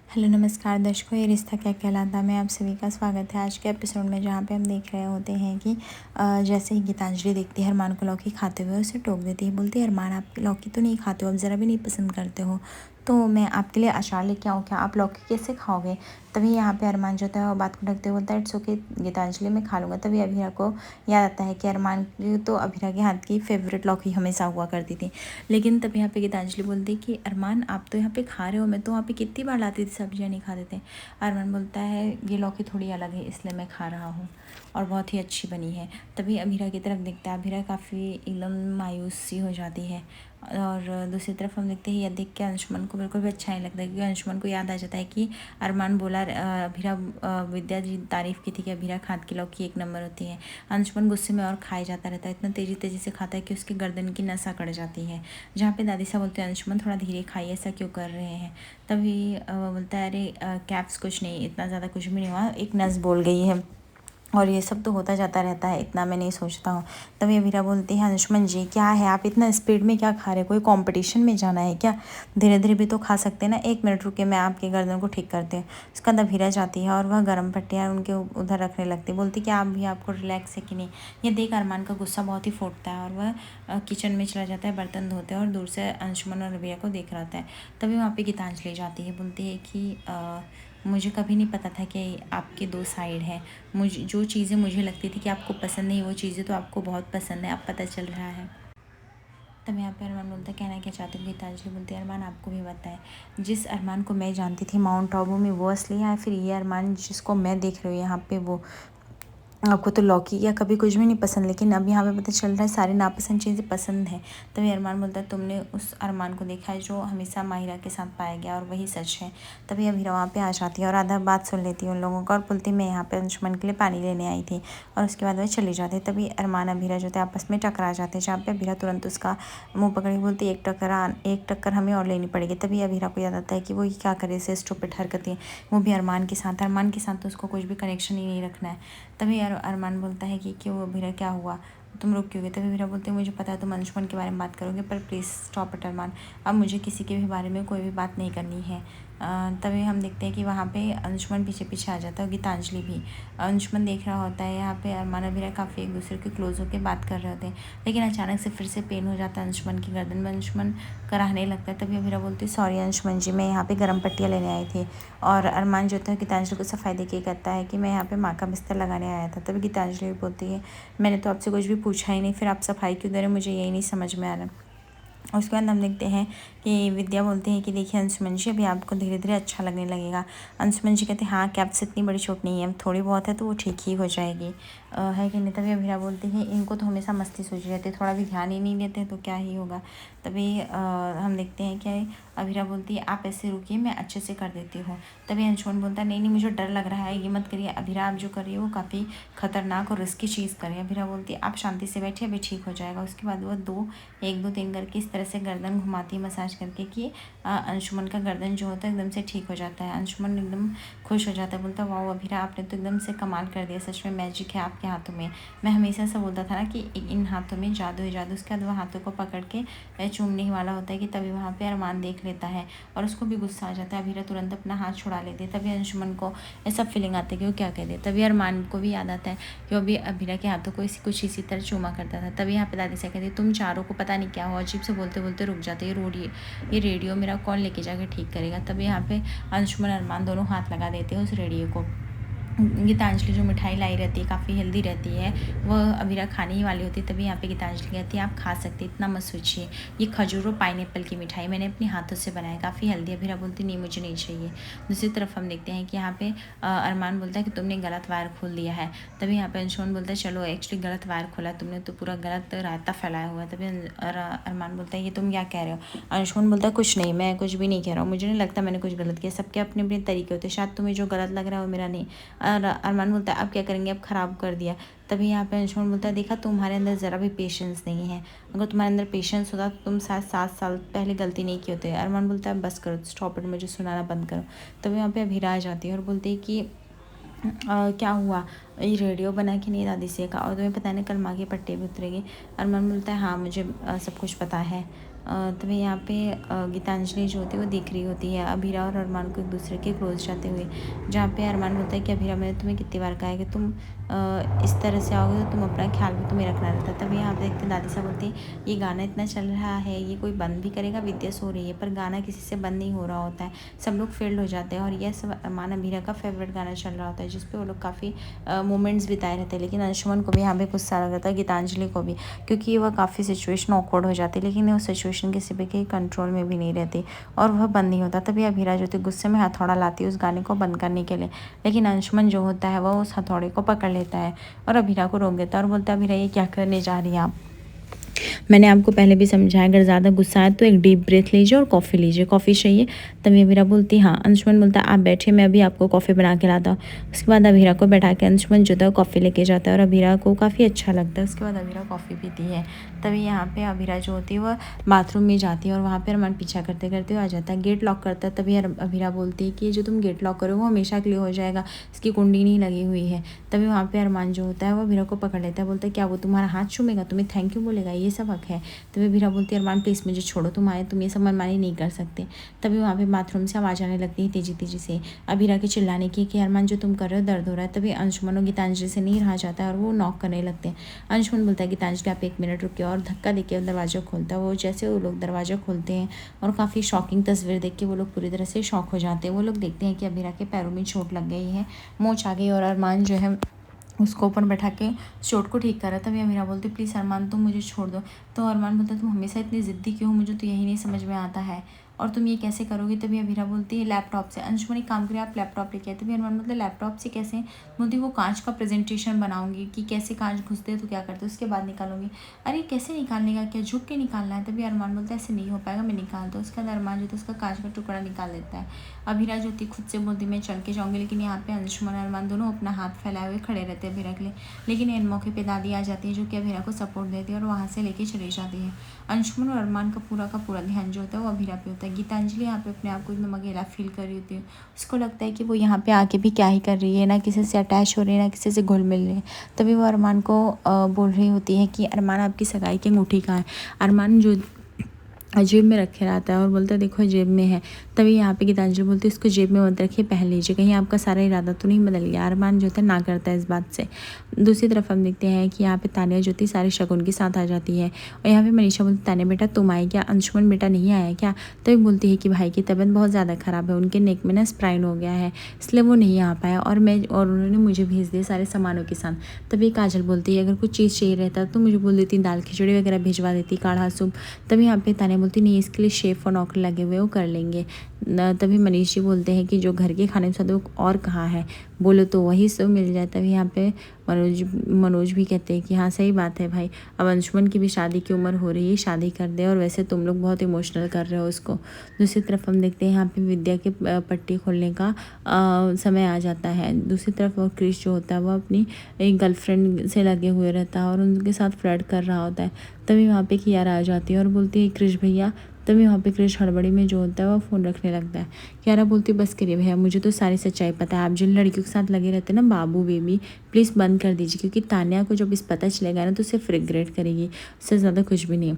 Hello नमस्कार दर्शकों, ये रिश्ता क्या कहलाता में आप सभी का स्वागत है आज के एपिसोड में, जहाँ पे हम देख रहे होते हैं कि जैसे ही गीतांजलि देखती है अरमान को लौकी खाते हुए, उसे टोक देती है। बोलती है, अरमान आप लौकी तो नहीं खाते हो, आप ज़रा भी नहीं पसंद करते हो, तो मैं आपके लिए अचार लेके आऊँ क्या? आप लौकी कैसे खाओगे? तभी यहाँ पे अरमान जो होता है वो बात को ढकते हुए बोलता है, इट्स ओके गीतांजलि, मैं खा लूँगा। तभी अभीरा को याद आता है कि अरमान की तो अभीरा के हाथ की फेवरेट लौकी हमेशा हुआ करती थी। लेकिन तब यहाँ पे गीतांजलि बोलती है कि अरमान आप तो यहाँ पे खा रहे हो, मैं तो वहाँ पे कितनी बार लाती थी, सब्जियाँ नहीं खाते थे। अरमान बोलता है, ये लौकी थोड़ी अलग है इसलिए मैं खा रहा हूँ और बहुत ही अच्छी बनी है। तभी अभीरा की तरफ देखता है, अभीरा काफ़ी एकदम मायूस सी हो जाती है। और दूसरी तरफ हम देखते हैं, यह देख के अंशुमन को बिल्कुल भी अच्छा नहीं लगता, क्योंकि अंशुमन को याद आ जाता है कि अरमान बोला, अभीरा विद्या जी तारीफ़ की थी कि अभीरा खाद की लौकी एक नंबर होती है। अंशुमन गुस्से में और खाए जाता रहता है, इतना तेज़ी तेज़ी से खाता है कि उसकी गर्दन की नस अकड़ जाती है। जहाँ पे दादी साहब बोलते हैं, अंशुमन थोड़ा धीरे खाइए, ऐसा क्यों कर रहे हैं? तभी बोलता है, अरे कैप्स कुछ नहीं, इतना ज़्यादा कुछ भी नहीं हुआ, एक नस बोल गई है और ये सब तो होता जाता रहता है, इतना मैं नहीं सोचता हूँ। तभी अभीरा बोलती है, अंशुमन जी क्या है, आप इतना स्पीड में क्या खा रहे, कोई कंपटीशन में जाना है क्या? धीरे धीरे भी तो खा सकते हैं ना, एक मिनट रुके, मैं आपके गर्दन को ठीक करते हैं। उसके बाद अभीरा जाती है और वह गर्म पट्टियाँ उनके उधर रखने लगती है। बोलती कि आप भी, आपको रिलैक्स है कि नहीं? ये देख अरमान का गुस्सा बहुत ही फूटता है और वह किचन में चला जाता है बर्तन धोते हैं और दूर से अंशुमन और अभीरा को देख रहा होता है। तभी वहाँ पे गीतांजलि जाती है, बोलती है कि मुझे कभी नहीं पता था कि आपके दो साइड हैं। मुझे जो चीज़ें मुझे लगती थी कि आपको पसंद नहीं, वो चीज़ें तो आपको बहुत पसंद है, अब पता चल रहा है। तब यहाँ पे अरमान बोलता है, कहना क्या चाहते हो? गीतांजलि बोलती है, अरमान आपको भी बताए, जिस अरमान को मैं जानती थी माउंट आबू में, वो असली है या फिर ये अरमान जिसको मैं देख रही हूँ यहाँ पे, वो? आपको तो लौकी या कभी कुछ भी नहीं पसंद, लेकिन अब यहाँ पे पता चल रहा है सारी नापसंद चीज़ें पसंद है। तभी अरमान बोलता है, तुमने उस अरमान को देखा है जो हमेशा माहिरा के साथ पाया गया और वही सच है। तभी अभीरा वहाँ पे आ जाती है और आधा बात सुन लेती है उन लोगों का और बोलती, मैं यहाँ पे अंशुमन के लिए पानी लेने आई थी, और उसके बाद वह चली जाती है। तभी अरमान अभीरा जो थे आपस में टकरा जाते हैं, जहाँ पे अभीरा तुरंत उसका मुँह पकड़ी बोलती, एक टक्कर हमें और लेनी पड़ेगी। तभी अभीरा को याद आता है कि वो क्या करे, इसे स्टूपिड हरकतें, वो भी अरमान के साथ तो उसको कुछ भी कनेक्शन ही नहीं रखना है। तभी अरमान बोलता है कि क्यों अभीरा, क्या हुआ, तुम रुक क्यों गए? तभी अभीरा बोलते हैं, मुझे पता है तुम अंशुमन के बारे में बात करोगे, पर प्लीज़ स्टॉप इट अरमान, अब मुझे किसी के भी बारे में कोई भी बात नहीं करनी है। तभी हम देखते हैं कि वहाँ पे अंशुमन पीछे पीछे आ जाता है और गीतांजलि भी। अंशुमन देख रहा होता है यहाँ पे अरमान अभीरा काफ़ी एक दूसरे के क्लोज होकर बात कर रहे होते हैं, लेकिन अचानक से फिर से पेन हो जाता है अंशुमन की गर्दन में, अंशुमन कराहने लगता है। तभी अभीरा बोलती है, सॉरी अंशुमन जी, मैं यहाँ पे गर्म पट्टियाँ लेने आई थी। और अरमान जो था गीतांजलि को सफाई दे के कहता है कि मैं यहाँ पे माँ का बिस्तर लगाने आया था। तभी गीतांजलि बोलती है, मैंने तो आपसे कुछ भी पूछा ही नहीं, फिर आप सफाई क्यों दे रहे, मुझे यही नहीं समझ में आ रहा। उसके बाद हम देखते हैं कि विद्या बोलती है कि देखिए अंशुमन जी, अभी आपको धीरे धीरे अच्छा लगने लगेगा। अंशुमन जी कहते हैं, हाँ कैप से इतनी बड़ी चोट नहीं है, थोड़ी बहुत है तो वो ठीक ही हो जाएगी, है कि नहीं? तभी अभीरा बोलती है, इनको तो हमेशा मस्ती सोची रहती है, थोड़ा भी ध्यान ही नहीं देते तो क्या ही होगा। तभी हम देखते हैं कि अभीरा बोलती है, आप ऐसे रुकिए, मैं अच्छे से कर देती हूँ। तभी अंशुमन बोलता है, नहीं नहीं, मुझे डर लग रहा है, ये मत करिए अभीरा, आप जो कर रही है वो काफ़ी खतरनाक और रिस्की चीज़ करें। अभीरा बोलती है, आप शांति से बैठिए, अभी ठीक हो जाएगा। उसके बाद वो 1 2 3 करके इस तरह से गर्दन घुमाती मसाज करके कि अंशुमन का गर्दन जो होता है एकदम से ठीक हो जाता है। अंशुमन एकदम खुश हो जाता है, बोलता है, वाह अभीरा, आपने तो एकदम से कमाल कर दिया, सच में मैजिक है आपके हाथों में। मैं हमेशा से बोलता था ना कि इन हाथों में जादू है, जादू। उसके बाद वो हाथों को पकड़ के चूमने ही वाला होता है कि तभी वहाँ पे अरमान देख लेता है और उसको भी गुस्सा आ जाता है। अभीरा तुरंत अपना हाथ छुड़ा लेती है। तभी अंशुमन को ऐसा फीलिंग आता है कि वो क्या कह दे। तभी अरमान को भी याद आता है कि वो भी अभीरा के हाथों को कुछ इसी तरह चूमा करता था। तभी यहाँ पे दादी से कहती है, तुम चारों को पता नहीं क्या हो, अजीब से बोलते बोलते रुक जाते, ये रेडियो मेरा कौन लेके जाके ठीक करेगा? तभी यहाँ पे अंशुमन अरमान दोनों हाथ लगा देते हैं उस रेडियो को। गीतांजलि जो मिठाई लाई रहती है, काफ़ी हेल्दी रहती है, वह अभीरा खाने ही वाली होती है। तभी यहाँ पे गीतांजलि कहती है, आप खा सकते, इतना मत सोचिए, ये खजूर और पाइनएप्पल की मिठाई मैंने अपने हाथों से बनाया, काफ़ी हेल्दी। अभीरा बोलती, नहीं मुझे नहीं चाहिए। दूसरी तरफ हम देखते हैं कि यहाँ पे अरमान बोलता है कि तुमने गलत वायर खोल दिया है। तभी यहाँ पे अंशुमन बोलता है, चलो एक्चुअली गलत वायर खोला तुमने, तो पूरा गलत रायता फैलाया हुआ है। तभी अरमान बोलता है, ये तुम क्या कह रहे हो? अंशुमन बोलता है, कुछ नहीं, मैं कुछ भी नहीं कह रहा हूँ, मुझे नहीं लगता मैंने कुछ गलत किया, सबके अपने अपने तरीके होते हैं, शायद तुम्हें जो गलत लग रहा है वो मेरा नहीं। और अरमान बोलता है, अब क्या करेंगे, अब ख़राब कर दिया। तभी यहाँ पे अंशुमन बोलता है, देखा तुम्हारे अंदर ज़रा भी पेशेंस नहीं है, अगर तुम्हारे अंदर पेशेंस होता तो तुम शायद 7 साल पहले गलती नहीं की होते। अरमान बोलता है, बस करो, स्टॉप इट, मुझे सुनाना बंद करो। तभी यहाँ पे अभीरा आ जाती है और बोलती है कि क्या हुआ, ये रेडियो बना के नहीं दादी से कहा, और तुम्हें पता नहीं कल माँ के पट्टे भी उतरेगी। अरमान बोलता है, हाँ मुझे सब कुछ पता है। तभी यहाँ पे गीतांजलि जो होती है वो देख रही होती है अभीरा और अरमान को एक दूसरे के क्लोज जाते हुए, जहाँ पे अरमान बोलता है कि अभीरा मैंने तुम्हें कितनी बार कहा है कि तुम इस तरह से आओगे तो तुम अपना ख्याल भी तुम्हें रखना रहता। तभी यहाँ पे देखते दादी साहब बोलती है ये गाना इतना चल रहा है, ये कोई बंद भी करेगा, विद्या सो रही है, पर गाना किसी से बंद नहीं हो रहा होता है, सब लोग फेल्ड हो जाते हैं। और यह सब अरमान अभीरा का फेवरेट गाना चल रहा होता है जिसपे वो लोग काफ़ी मोमेंट्स बिताए रहते हैं। लेकिन अंशुमन को भी यहाँ पे गुस्सा लग रहा था, गीतांजलि को भी, क्योंकि वह काफ़ी सिचुएशन ऑकवर्ड हो जाती है, लेकिन वो सिचुएशन किसी पे के कंट्रोल में भी नहीं रहती और वह बंद नहीं होता। तभी अभीरा जो थी गुस्से में हथौड़ा लाती है उस गाने को बंद करने के लिए, लेकिन अंशुमन जो होता है वह उस हथौड़े को पकड़ लेता है और अभीरा को रोक देता है और बोलता है अभीरा ये क्या करने जा रही है आप, मैंने आपको पहले भी समझाया अगर ज़्यादा गुस्सा है तो एक डीप ब्रेथ लीजिए और कॉफ़ी लीजिए, कॉफ़ी चाहिए। तभी अभीरा बोलती हाँ। अंशुमन बोलता है आप बैठिए मैं अभी आपको कॉफ़ी बना के लाता हूँ। उसके बाद अभीरा को बैठा के अंशुमन जो था कॉफ़ी लेके जाता है और अभीरा को काफ़ी अच्छा लगता है। उसके बाद अभीरा कॉफ़ी पीती है। तभी यहाँ पे अभीरा जो होती है वह बाथरूम में जाती है और वहाँ पर अरमान पीछा करते करते आ जाता है, गेट लॉक करता है। तभी अभीरा बोलती है कि जो तुम गेट लॉक करो वो हमेशा के लिए हो जाएगा, इसकी कुंडी नहीं लगी हुई है। तभी वहाँ पे अरमान जो होता है वो अभीरा को पकड़ लेता है, बोलता है क्या वो तुम्हारा हाथ चूमेगा, तुम्हें थैंक यू बोलेगा, ये सब हक है। तभी अभीरा बोलती है अरमान प्लीज़ मुझे छोड़ो, तुम ये सब मनमानी नहीं कर सकते। तभी वहाँ पे बाथरूम से आवाज़ आने लगती है तेजी तेजी से अभीरा के चिल्लाने की कि अरमान जो तुम कर रहे हो दर्द हो रहा है। तभी अंशुमन और गीतांजलि से नहीं रहा जाता है और वो नॉक करने लगते हैं। अंशुमन बोलता है गीतांजलि आप 1 मिनट रुकिए और धक्का देके दरवाज़ा खोलता है। वो जैसे वो लोग दरवाज़ा खोलते हैं और काफ़ी शॉकिंग तस्वीर देख के वो लोग पूरी तरह से शॉक हो जाते हैं। वो लोग देखते हैं कि अभीरा के पैरों में चोट लग गई है, मोच आ गई और अरमान जो है उसको ऊपर बैठा के चोट को ठीक कर रहा था। तभी अमीरा बोलती प्लीज़ अरमान तुम मुझे छोड़ दो। तो अरमान बोलता तुम हमेशा इतनी ज़िद्दी क्यों हो, मुझे तो यही नहीं समझ में आता है और तुम ये कैसे करोगी। तभी अमीरा बोलती है लैपटॉप से। अंशुमन एक काम करिए आप लैपटॉप लेके आए। तभी अरमान मतलब लैपटॉप से कैसे, बोलती वो कांच का प्रेजेंटेशन बनाऊंगी कि कैसे कांच घुसते हैं तो क्या करते उसके बाद निकालूंगी। अरे कैसे निकालने का, क्या झुक के निकालना है। तभी अरमान बोलता है ऐसे नहीं हो पाएगा, मैं निकाल दो। उसके बाद अरमान जो था उसका कांच का टुकड़ा निकाल लेता है। अभीरा जो थी खुद से बोलती मैं चल के जाऊँगी, लेकिन यहाँ पे अंशुमन और अरमान दोनों अपना हाथ फैलाए हुए खड़े रहते हैं अभीरा के लिए। लेकिन इन मौके पे दादी आ जाती है जो कि अभीरा को सपोर्ट देती है और वहाँ से लेके चली जाती है। अंशुमन और अरमान का पूरा ध्यान जो होता है वो अभीरा पे होता है। गीतांजलि यहाँ पे अपने आप को एकदम अकेला फील कर रही होती है। उसको लगता है कि वो यहाँ पे आके भी क्या ही कर रही है, ना किसी से अटैच हो रही है ना किसी से घुल मिल रही है। तभी वो अरमान को बोल रही होती है कि अरमान आपकी सगाई की अंगूठी कहाँ है। अरमान जो जेब में रखे रहता है और बोलता है देखो जेब में है। तभी यहाँ पे गीतांजलि बोलती है इसको जेब में मत रखिए, पहन लीजिए, कहीं आपका सारा इरादा तो नहीं बदल गया। अरमान जो था ना करता है इस बात से। दूसरी तरफ हम देखते हैं कि यहाँ पे तानिया जो थी सारे शगुन के साथ आ जाती है और यहाँ पे मनीषा बोलती तानिया बेटा तुम आए क्या, अंशुमन बेटा नहीं आया क्या। तभी बोलती है कि भाई की तबीयत बहुत ज़्यादा ख़राब है, उनके नेक में ना स्प्राइन हो गया है इसलिए वो नहीं आ पाया और उन्होंने मुझे भेज दिया सारे सामानों के साथ। तभी काजल बोलती है अगर कुछ चीज़ चाहिए रहता तो मुझे बोल देती, दाल खिचड़ी वगैरह भिजवा देती, काढ़ा सूप। तभी यहाँ पे तानिया बोलती नहीं इसके लिए शेफ़ और नौकर लगे हुए वो कर लेंगे। तभी मनीष जी बोलते हैं कि जो घर के खाने में स्वाद वो और कहाँ है, बोलो तो वही सब मिल जाए। तभी यहाँ पे मनोज भी कहते हैं कि हाँ सही बात है भाई, अब अंशुमन की भी शादी की उम्र हो रही है, शादी कर दे और वैसे तुम लोग बहुत इमोशनल कर रहे हो उसको। दूसरी तरफ हम देखते हैं यहाँ पे विद्या के पट्टी खोलने का समय आ जाता है। दूसरी तरफ वो क्रिश जो होता है वो अपनी एक गर्लफ्रेंड से लगे हुए रहता है और उनके साथ फ्लर्ट कर रहा होता है। तभी वहाँ पे कियारा आ जाती है और बोलती है क्रिश भैया। तभी वहाँ पे क्रिश हड़बड़ी में जो होता है वो फ़ोन रखने लगता है। कियारा बोलती है बस करिए भैया, मुझे तो सारी सच्चाई पता है, आप जिन लड़कियों के साथ लगे रहते हैं ना बाबू बेबी, प्लीज़ बंद कर दीजिए, क्योंकि तानिया को जब इस पता चलेगा ना तो सिर्फ रिग्रेट करेगी, उससे ज़्यादा कुछ भी नहीं।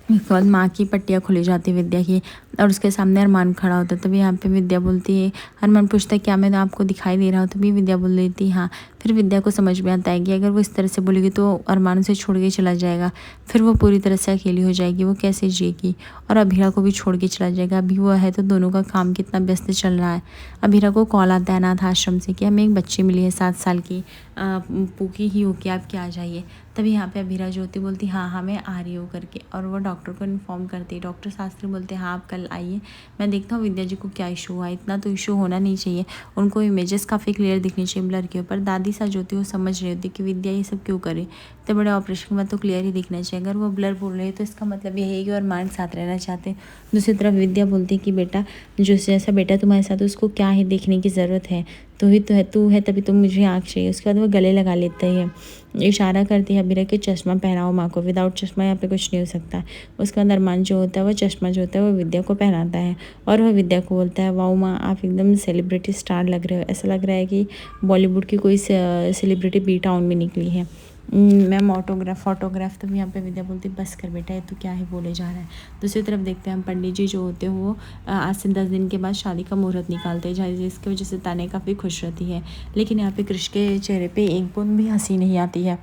उसके बाद माँ की पट्टियाँ खुली जाती है विद्या की और उसके सामने अरमान खड़ा होता है। तभी यहाँ पे विद्या बोलती है, अरमान पूछता है क्या मैं आपको दिखाई दे रहा हूँ। तभी विद्या बोल रही थी हाँ। फिर विद्या को समझ में आता है कि अगर वो इस तरह से बोलेगी तो अरमान उसे छोड़ के चला जाएगा, फिर वो पूरी तरह से अकेली हो जाएगी, वो कैसे जिएगी और अभीरा को भी छोड़ के चला जाएगा। अभी वो है तो दोनों का काम कितना व्यस्त चल रहा है। अभीरा को कॉल आता है अनाथ आश्रम से कि हमें एक बच्ची मिली है 7 साल की, पूकी ही हो कि आप क्या आ जाइए। तभी यहाँ पे अभीरा जो होती बोलती हाँ मैं आ रही हूँ करके और वो डॉक्टर को इन्फॉर्म करती है। डॉक्टर शास्त्री बोलते हैं हाँ आप कल आइए, मैं देखता हूँ विद्या जी को क्या इशू हुआ, इतना तो इशू होना नहीं चाहिए, उनको इमेजेस काफ़ी क्लियर दिखनी चाहिए ब्लर के ऊपर। दादी सा जो होती है वो समझ रही होती कि विद्या ये सब क्यों करे, इतने बड़े ऑपरेशन के बाद तो क्लियर ही दिखना चाहिए। अगर वो ब्लर बोल रहे हैं तो इसका मतलब यही है कि और मार्ग साथ रहना चाहते हैं। दूसरी तरफ विद्या बोलती है कि बेटा जो जैसा बेटा तुम्हारे साथ उसको क्या है देखने की ज़रूरत है, तू है तभी तो मुझे आँख चाहिए। उसके बाद वो गले लगा लेते हैं, इशारा करती है अभीरा के चश्मा पहनाओ माँ को, विदाउट चश्मा यहाँ पे कुछ नहीं हो सकता। उसके बाद अरमान जो होता है वो चश्मा जो होता है वो विद्या को पहनाता है और वह विद्या को बोलता है वाओ माँ आप एकदम सेलिब्रिटी स्टार लग रहे हो, ऐसा लग रहा है कि बॉलीवुड की कोई सेलिब्रिटी बी टाउन में निकली है। Ma'am photograph. तब यहाँ पे विद्या बोलती बस कर बेटा, ये तो क्या ही बोले जा रहा है। दूसरी तरफ देखते हैं हम पंडित जी जो होते हैं वो आज से 10 दिन के बाद शादी का मुहूर्त निकालते हैं, जिसकी वजह से तान्या काफ़ी खुश रहती है। लेकिन यहाँ पे कृष के चेहरे पे एक बूंद भी हंसी नहीं आती है।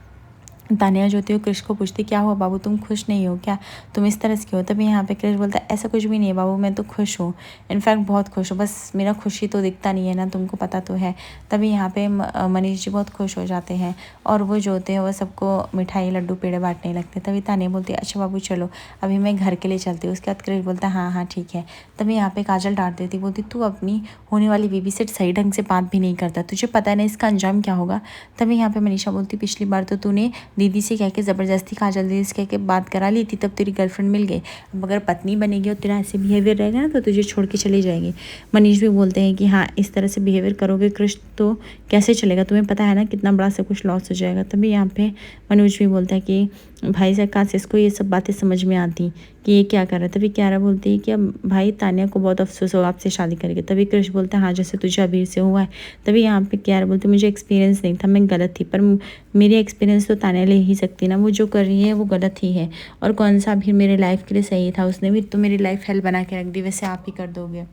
तान्या जो होती है कृष को पूछती क्या हुआ बाबू, तुम खुश नहीं हो क्या, तुम इस तरह से क्यों। तभी यहाँ पे कृष बोलता है ऐसा कुछ भी नहीं है बाबू, मैं तो खुश हूँ, इनफैक्ट बहुत खुश हूँ, बस मेरा खुशी तो दिखता नहीं है ना, तुमको पता तो है। तभी यहाँ पे मनीष जी बहुत खुश हो जाते हैं और वो जो होते हैं वो सबको मिठाई लड्डू पेड़े बांटने लगते हैं। तभी तान्या बोलती है अच्छा बाबू चलो अभी मैं घर के लिए चलती हूँ। उसके बाद कृष बोलता है हाँ हाँ ठीक है। तभी यहाँ पे काजल डांट देती, बोलती तू अपनी होने वाली बीवी से सही ढंग से बात भी नहीं करता, तुझे पता है ना इसका अंजाम क्या होगा। तभी यहाँ पे मनीषा बोलती पिछली बार तो तूने दीदी से कह के ज़बरदस्ती काजल दीदी से कह के बात करा ली थी, तब तेरी गर्लफ्रेंड मिल गई, अब अगर पत्नी बनेगी और तेरा ऐसे बिहेवियर रहेगा ना तो तुझे छोड़ के चली जाएगी। मनीष भी बोलते हैं कि हाँ इस तरह से बिहेवियर करोगे कृष्ण तो कैसे चलेगा, तुम्हें पता है ना कितना बड़ा से कुछ लॉस हो जाएगा। तभी यहाँ पे मनोज भी बोलता है कि भाई साहब कहाँ से इसको ये सब बातें समझ में आती कि ये क्या कर रहा है। तभी क्यारा बोलती है कि अब भाई तान्या को बहुत अफसोस होगा आपसे शादी करके। तभी कृष बोलता है हाँ जैसे तुझे अभी से हुआ है। तभी यहाँ पे क्यारा बोलती मुझे एक्सपीरियंस नहीं था, मैं गलत थी, पर मेरी एक्सपीरियंस तो तान्या ले ही सकती ना, वो जो कर रही है वो गलत ही है और कौन सा भी मेरे लाइफ के लिए सही था, उसने भी तो मेरी लाइफ हेल बना के रख दी, वैसे आप ही कर दोगे।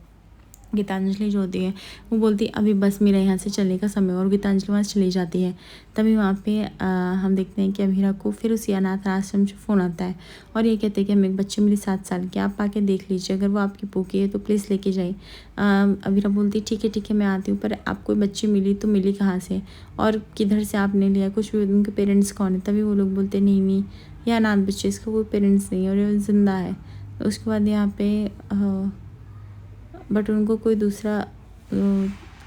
गीतांजलि जो होती है वो बोलती अभी बस मेरा यहाँ से चलने का समय, और गीतांजलि वहाँ चली जाती है। तभी वहाँ पे हम देखते हैं कि अभीरा को फिर उसी अनाथ आश्रम से फ़ोन आता है और ये कहते हैं कि हम एक बच्चे मेरी 7 साल की, आप आके देख लीजिए, अगर वो आपकी पोकी है तो प्लीज़ लेके जाइए। अभीरा बोलती ठीक है मैं आती हूँ, पर आप कोई बच्ची मिली तो मिली कहाँ से और किधर से आपने लिया, कुछ भी उनके पेरेंट्स कौन है। तभी वो लोग बोलते नहीं ये अनाथ बच्चे, इसका कोई पेरेंट्स नहीं है और ये ज़िंदा है। उसके बाद यहाँ पे बट उनको कोई दूसरा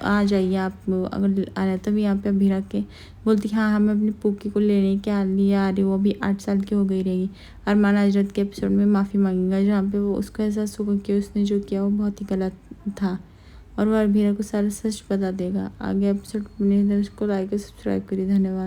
आ जाइए आप अगर आ रहा है। तभी यहाँ पे अभीरा के बोलती हाँ मैं अपनी पूकी को लेने के लिए आ रही हूँ, अभी 8 साल की हो गई रहेगी। अरमान हजरत के एपिसोड में माफ़ी मांगेगा जहाँ पे वो उसको एहसास होगा कि उसने जो किया वो बहुत ही गलत था और वो अभीरा को सारा सच बता देगा। आगे एपिसोड को लाइक और सब्सक्राइब करिए। धन्यवाद।